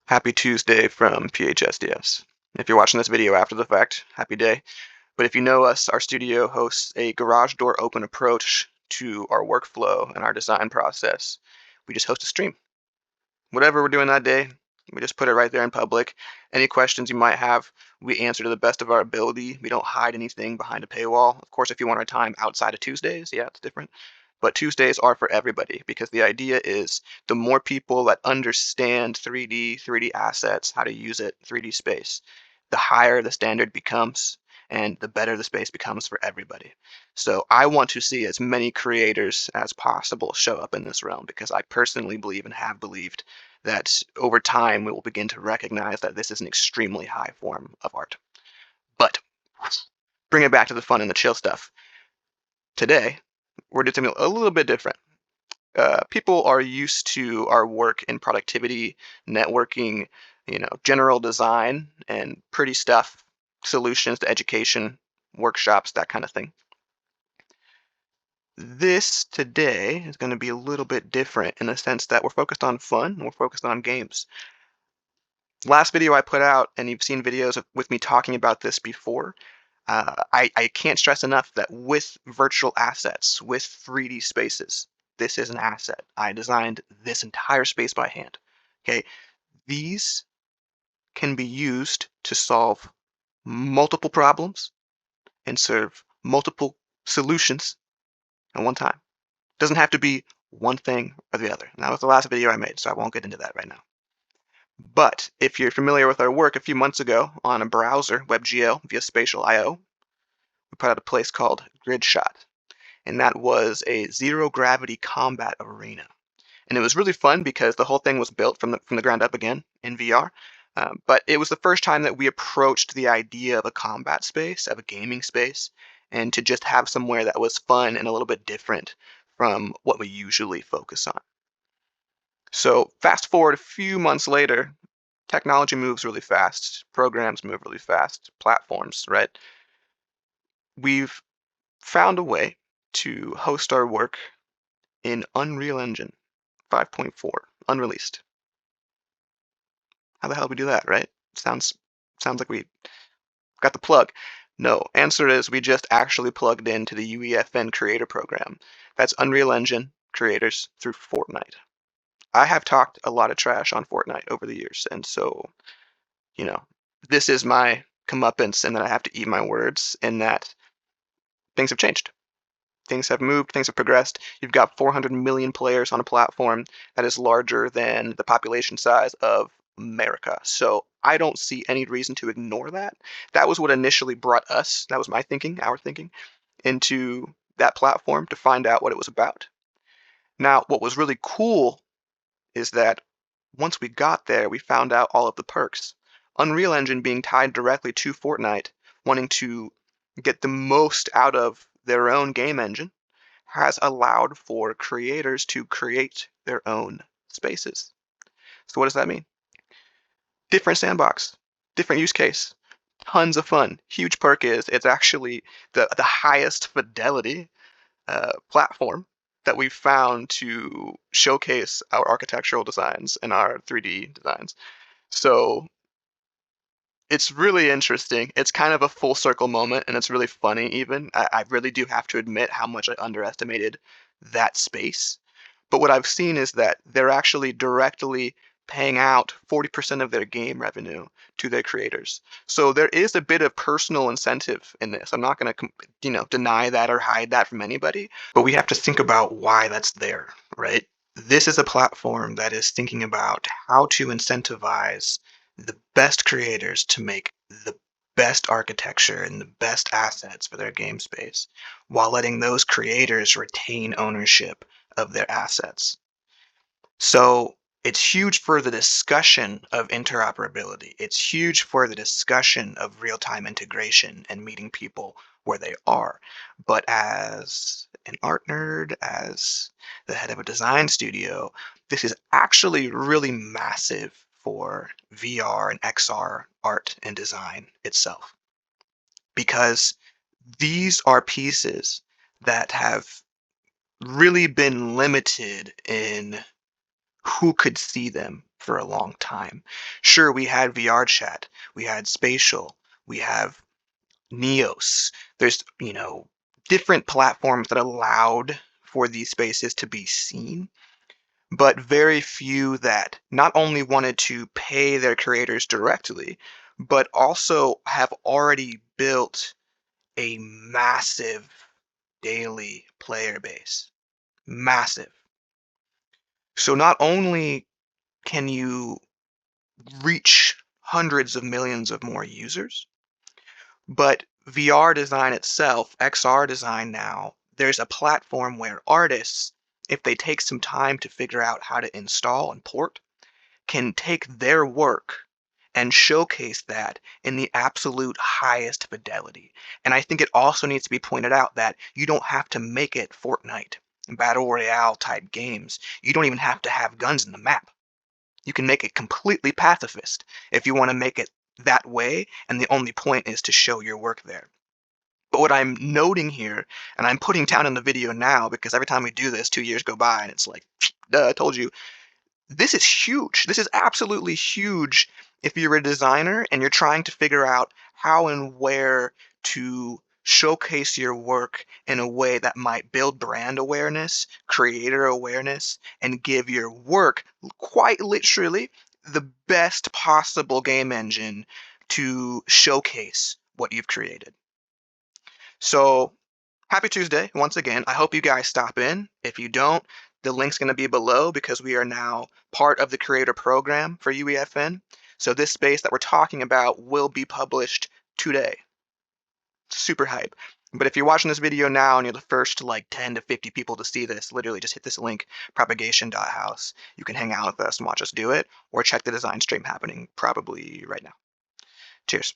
Happy Tuesday from PHSDS. If you're watching this video after the fact, happy day. But if you know us, our studio hosts a garage door open approach to our workflow and our design process. We just host a stream. Whatever we're doing that day, we just put it right there in public. Any questions you might have, we answer to the best of our ability. We don't hide anything behind a paywall. Of course, if you want our time outside of Tuesdays, yeah, it's different. But Tuesdays are for everybody because the idea is the more people that understand 3D assets, how to use it, 3D space, the higher the standard becomes and the better the space becomes for everybody. So I want to see as many creators as possible show up in this realm because I personally believe and have believed that over time we will begin to recognize that this is an extremely high form of art. But bring it back to the fun and the chill stuff. Today, we're doing something a little bit different. People are used to our work in productivity, networking, general design, and pretty stuff, solutions to education, workshops, that kind of thing. This today is going to be a little bit different in the sense that we're focused on fun and we're focused on games. Last video I put out, and you've seen videos with me talking about this before, I can't stress enough that with virtual assets, with 3D spaces, this is an asset. I designed this entire space by hand. Okay, these can be used to solve multiple problems and serve multiple solutions at one time. Doesn't have to be one thing or the other. And that was the last video I made, so I won't get into that right now. But if you're familiar with our work a few months ago on a browser, WebGL via Spatial IO, we put out a place called GridShot, and that was a zero gravity combat arena. And it was really fun because the whole thing was built from the ground up again in VR. But it was the first time that we approached the idea of a combat space, of a gaming space, and to just have somewhere that was fun and a little bit different from what we usually focus on. So fast forward a few months later, technology moves really fast, programs move really fast, platforms, right? We've found a way to host our work in Unreal Engine 5.4, unreleased. How the hell do we do that, right? Sounds like we got the plug. No, answer is we just actually plugged into the UEFN creator program. That's Unreal Engine creators through Fortnite. I have talked a lot of trash on Fortnite over the years, and so, you know, this is my comeuppance, and that I have to eat my words, in that things have changed. Things have moved, things have progressed. You've got 400 million players on a platform that is larger than the population size of America. So I don't see any reason to ignore that. That was what initially brought us, that was my thinking, our thinking, into that platform to find out what it was about. Now, what was really cool is that once we got there, we found out all of the perks. Unreal Engine being tied directly to Fortnite, wanting to get the most out of their own game engine, has allowed for creators to create their own spaces. So what does that mean? Different sandbox, different use case, tons of fun. Huge perk is it's actually the highest fidelity platform that we've found to showcase our architectural designs and our 3D designs. So it's really interesting. It's kind of a full circle moment, and it's really funny even. I really do have to admit how much I underestimated that space. But what I've seen is that they're actually directly paying out 40% of their game revenue to their creators. So there is a bit of personal incentive in this. I'm not going to, deny that or hide that from anybody, but we have to think about why that's there, right? This is a platform that is thinking about how to incentivize the best creators to make the best architecture and the best assets for their game space while letting those creators retain ownership of their assets. So it's huge for the discussion of interoperability. It's huge for the discussion of real-time integration and meeting people where they are. But as an art nerd, as the head of a design studio, this is actually really massive for VR and XR art and design itself. Because these are pieces that have really been limited in who could see them for a long time. Sure, we had VR chat, we had Spatial, we have Neos. There's, different platforms that allowed for these spaces to be seen, but very few that not only wanted to pay their creators directly, but also have already built a massive daily player base. Massive. So not only can you reach hundreds of millions of more users, but VR design itself, XR design now, there's a platform where artists, if they take some time to figure out how to install and port, can take their work and showcase that in the absolute highest fidelity. And I think it also needs to be pointed out that you don't have to make it Fortnite, Battle Royale type games. You don't even have to have guns in the map. You can make it completely pacifist if you want to make it that way, and the only point is to show your work there. But what I'm noting here, and I'm putting down in the video now, because every time we do this, 2 years go by, and it's like, duh, I told you, this is huge. This is absolutely huge if you're a designer and you're trying to figure out how and where to showcase your work in a way that might build brand awareness, creator awareness, and give your work quite literally the best possible game engine to showcase what you've created. So happy Tuesday once again. I hope you guys stop in. If you don't, the link's going to be below because we are now part of the creator program for UEFN. So this space that we're talking about will be published today. Super hype. But if you're watching this video now and you're the first like 10 to 50 people to see this, literally just hit this link, propagation.house. You can hang out with us and watch us do it, or check the design stream happening probably right now. Cheers.